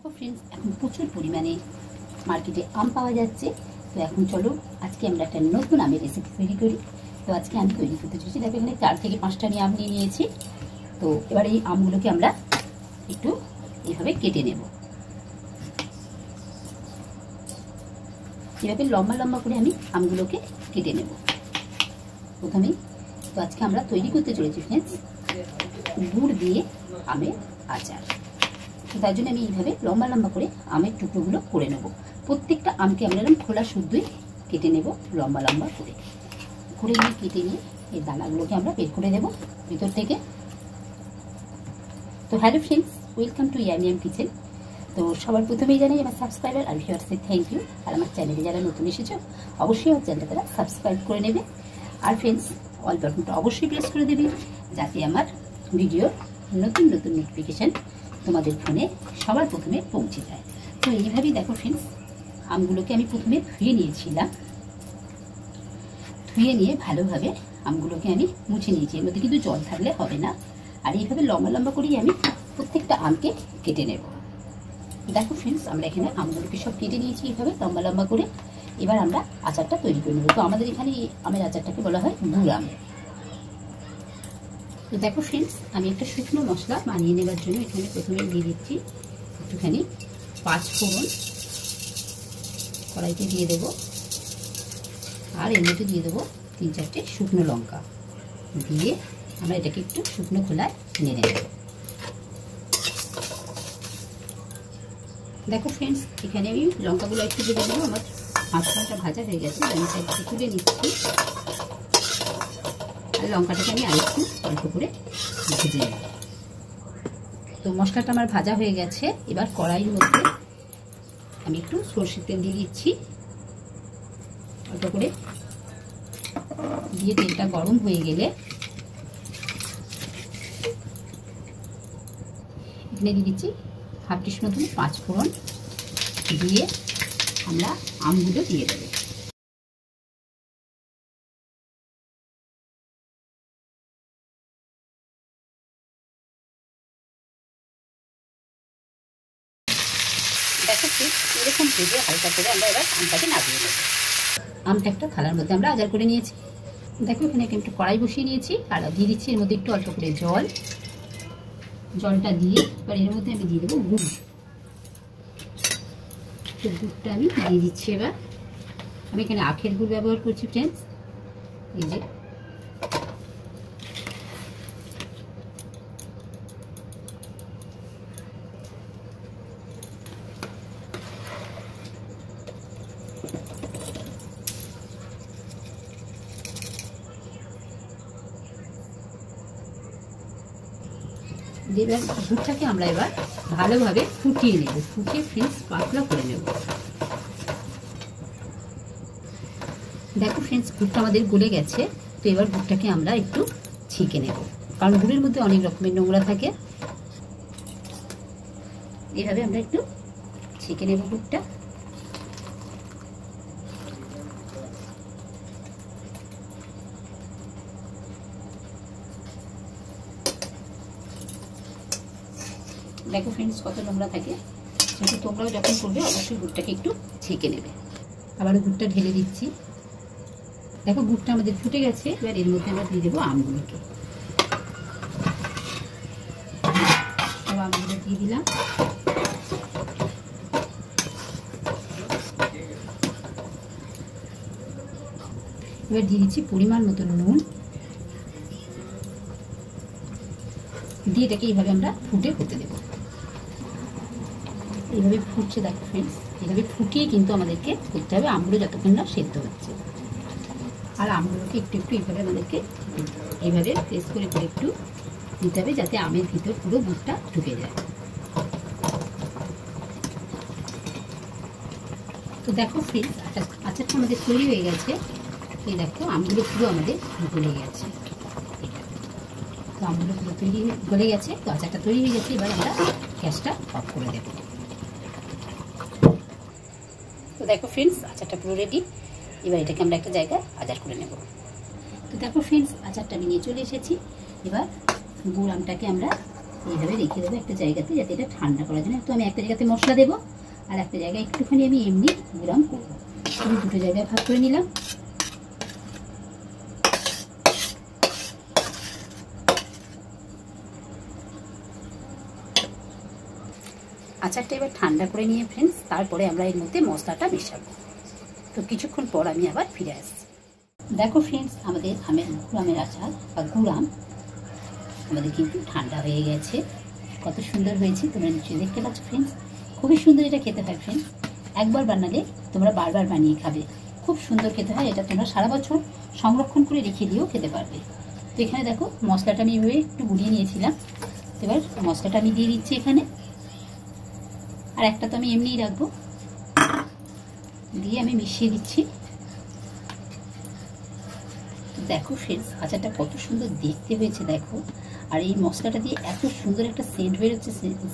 দেখো ফ্রেন্ডস, এখন প্রচুর পরিমাণে মার্কেটে আম পাওয়া যাচ্ছে। তো এখন চলো আজকে আমরা একটা নতুন আমের রেসিপি তৈরি করি। তো আজকে আমি তৈরি করতে চলেছি, দেখো এখানে 4 থেকে 5টা আমি আম নিয়ে নিয়েছি। তো এবার এই আমগুলোকে আমরা একটু এইভাবে কেটে নেব। এভাবে লম্বা লম্বা করে আমি আমগুলোকে কেটে নেব প্রথমেই। তো আজকে আমরা তৈরি করতে চলেছি ফ্রেন্ডস গুড় দিয়ে আমের আচার। তো তার জন্য আমি এইভাবে লম্বা লম্বা করে আমের টুকরোগুলো করে নেব। প্রত্যেকটা আমকে আমরা এরকম খোলা শুদ্ধই কেটে নেব লম্বা লম্বা করে। করে নিয়ে কেটে নিয়ে এই দানাগুলোকে আমরা বের করে দেব ভিতর থেকে। তো হ্যালো ফ্রেন্ডস, ওয়েলকাম টু ইয়ামিয়াম কিচেন। তো সবার প্রথমেই জানাই আমার সাবস্ক্রাইবার আর ভিউয়ার্সদের থ্যাংক ইউ। আর আমার চ্যানেলে যারা নতুন এসেছো অবশ্যই আমার চ্যানেলটা তারা সাবস্ক্রাইব করে নেবে। আর ফ্রেন্ডস অল বাটনটা অবশ্যই প্রেস করে দেবে যাতে আমার ভিডিওর নতুন নতুন নোটিফিকেশান তোমাদের ফোনে সবার প্রথমে পৌঁছে যায়। তো এইভাবেই দেখো ফ্রেন্ডস আমগুলোকে আমি প্রথমে ধুয়ে নিয়েছিলাম। ধুয়ে নিয়ে ভালোভাবে আমগুলোকে আমি মুছে নিয়েছি। এর মধ্যে কিন্তু জল থাকলে হবে না। আর এইভাবে লম্বা লম্বা করেই আমি প্রত্যেকটা আমকে কেটে নেব। দেখো ফ্রেন্ডস আমরা এখানে আমগুলোকে সব কেটে নিয়েছি এইভাবে লম্বা লম্বা করে। এবার আমরা আচারটা তৈরি করে নেব। তো আমাদের এখানে এই আমের আচারটাকে বলা হয় গুড় আম। তো দেখো ফ্রেন্ডস আমি একটা শুকনো মশলা বানিয়ে নেবার জন্য এখানে প্রথমে দিয়ে দিচ্ছি একটুখানি 5 ফোড়ন কড়াইতে দিয়ে দেবো। আর এর মধ্যে দিয়ে দেবো 3-4টে শুকনো লঙ্কা দিয়ে আমরা এটাকে একটু শুকনো খোলায় নেড়ে নেব। দেখো ফ্রেন্ডস এখানে আমি লঙ্কাগুলো একটু দিয়ে দেবো। আমার মশলাটা ভাজা হয়ে গেছে, আমি সাইডে তুলে নিচ্ছি। আর লঙ্কাটাকে আমি আরেকটু অল্প করে ভেজে নেব। তো মশলাটা আমার ভাজা হয়ে গেছে। এবার কড়াইয়ের মধ্যে আমি একটু সরষের তেল দিয়ে দিচ্ছি অল্প করে। দিয়ে তেলটা গরম হয়ে গেলে এখানে দিয়ে দিচ্ছি 1/2 টিস্পুন মতন 5 ফোড়ন দিয়ে আমরা আমগুলো দিয়ে দেবো। দেখো এরকম ভেজে হালকা করে আমরা এবার আমটাকে নামিয়ে নেব। আমটা একটা থালার মধ্যে আমরা আচার করে নিয়েছি। দেখো এখানে একটু কড়াই বসিয়ে নিয়েছি আর দিয়ে দিচ্ছি এর মধ্যে একটু অল্প করে জল। জলটা দিয়ে এবার এর মধ্যে আমি দিয়ে দেবো গুড়। তো গুড়টা আমি দিয়ে দিচ্ছি। এবার আমি এখানে আখের গুড় ব্যবহার করছি ফ্রেন্ডস। এই যে গুড়টাকে আমরা এবার ভালোভাবে ফুটিয়ে নেব। ফুটিয়ে ফ্রেন্ডস পাতলা করে নেব। দেখো ফ্রেন্ডস গুড়টা আমাদের গলে গেছে। তো এবার গুড়টাকে আমরা একটু ছেঁকে নেব, কারণ গুড়ের মধ্যে অনেক রকমের নোংরা থাকে। এইভাবে আমরা একটু ছেঁকে নেব গুড়টা। দেখো ফ্রেন্ডস কত নোংরা থাকে, কিন্তু তোমরাও যখন করবে অবশ্যই গুড়টাকে একটু ছেঁকে নেবে। আবারও গুড়টা ঢেলে দিচ্ছি। দেখো গুড়টা আমাদের ফুটে গেছে। এবার এর মধ্যে আমরা দিয়ে দেবো আমগুলোকে। সব আমগুলো দিয়ে দিলাম। এবার দিয়ে দিচ্ছি পরিমাণ মতো নুন। দিয়ে এটাকে এইভাবে আমরা ফুটে হতে দেবো। এইভাবে ফুটছে দেখো ফ্রেন্ডস, এইভাবে ফুটিয়ে কিন্তু আমাদেরকে করতে হবে আমগুলো যতক্ষণ না সেদ্ধ হচ্ছে। আর আমগুলোকে একটু একটু এইভাবে আমাদেরকে এইভাবে প্রেস করে করে একটু দিতে হবে যাতে আমের ভিতর পুরো গুড়টা ঢুকে যায়। তো দেখো ফ্রেন্ডস আচারটা আমাদের তৈরি হয়ে গেছে। এই দেখো আমগুলো পুরো আমাদের গলে গেছে। তো আমগুলো পুরো গলে গেছে। তো আচারটা তৈরি হয়ে গেছে। এবার আমরা গ্যাসটা অফ করে দেবো। তো দেখো ফ্রেন্ডস আচারটা পুরো রেডি। এবার এটাকে আমরা একটা জায়গায় আচার করে নেব। তো দেখো ফ্রেন্ডস আচারটা আমি নিয়ে চলে এসেছি। এবার গুড় আমটাকে আমরা এইভাবে রেখে দেবো একটা জায়গাতে, যাতে এটা ঠান্ডা করার জন্য। তো আমি একটা জায়গাতে মশলা দেবো আর একটা জায়গায় একটুখানি আমি এমনি গুঁড়াম করবো। আমি দুটো জায়গায় ভাগ করে নিলাম। আচারটা এবার ঠান্ডা করে নিয়ে ফ্রেন্ডস, তারপরে আমরা এর মধ্যে মশলাটা মেশাবো। তো কিছুক্ষণ পর আমি আবার ফিরে আসছি। দেখো ফ্রেন্ডস, আমাদের গুড়ামের আচার বা গুড়াম আমাদের কিন্তু ঠান্ডা হয়ে গেছে। কত সুন্দর হয়েছে তোমরা নিশ্চয়ই দেখতে পাচ্ছ ফ্রেন্ডস। খুবই সুন্দর এটা খেতে হয় ফ্রেন্ডস। একবার বানালে তোমরা বারবার বানিয়ে খাবে। খুব সুন্দর খেতে হয় এটা। তোমরা সারা বছর সংরক্ষণ করে রেখে দিয়েও খেতে পারবে। তো এখানে দেখো মশলাটা আমি এভাবে একটু গুলিয়ে নিয়েছিলাম। এবার মশলাটা আমি দিয়ে দিচ্ছি এখানে। আর একটা তো আমি এমনিই রাখবো, দিয়ে আমি মিশিয়ে দিচ্ছি। তো দেখো ফ্রেন্ডস, আচারটা কত সুন্দর দেখতে হয়েছে দেখো। আর এই মশলাটা দিয়ে এত সুন্দর একটা সেন্ট বেরোচ্ছে,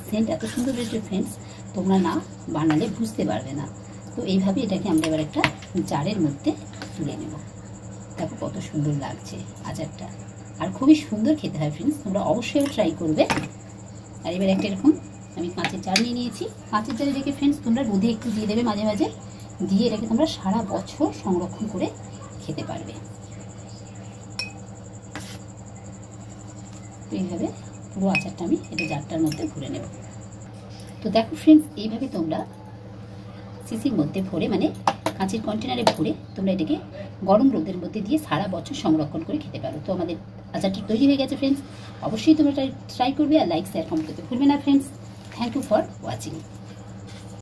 সেন্ট এত সুন্দর বেরোচ্ছে ফ্রেন্ডস, তোমরা না বানালে বুঝতে পারবে না। তো এইভাবে এটাকে আমরা এবার একটা জারের মধ্যে তুলে নেব। দেখো কত সুন্দর লাগছে আচারটা, আর খুবই সুন্দর খেতে হয় ফ্রেন্ডস। তোমরা অবশ্যই ট্রাই করবে। আর এবার একটা এরকম আমি কাঁচের জার নিয়ে নিয়েছি। কাঁচের জারে রেখে ফ্রেন্ডস তোমরা রোদে একটু দিয়ে দেবে মাঝে মাঝে, দিয়ে এটাকে তোমরা সারা বছর সংরক্ষণ করে খেতে পারবে। তো এইভাবে পুরো আচারটা আমি এটা জারটার মধ্যে ভরে নেব। তো দেখো ফ্রেন্ডস, এইভাবে তোমরা সিসির মধ্যে ভরে, মানে কাঁচের কন্টেনারে ভরে তোমরা এটাকে গরম রোদের মধ্যে দিয়ে সারা বছর সংরক্ষণ করে খেতে পারো। তো আমাদের আচারটা তৈরি হয়ে গেছে ফ্রেন্ডস। অবশ্যই তোমরা ট্রাই করবে, আর লাইক শেয়ার কমেন্ট করতে ভুলবে না friends. Thank you for watching.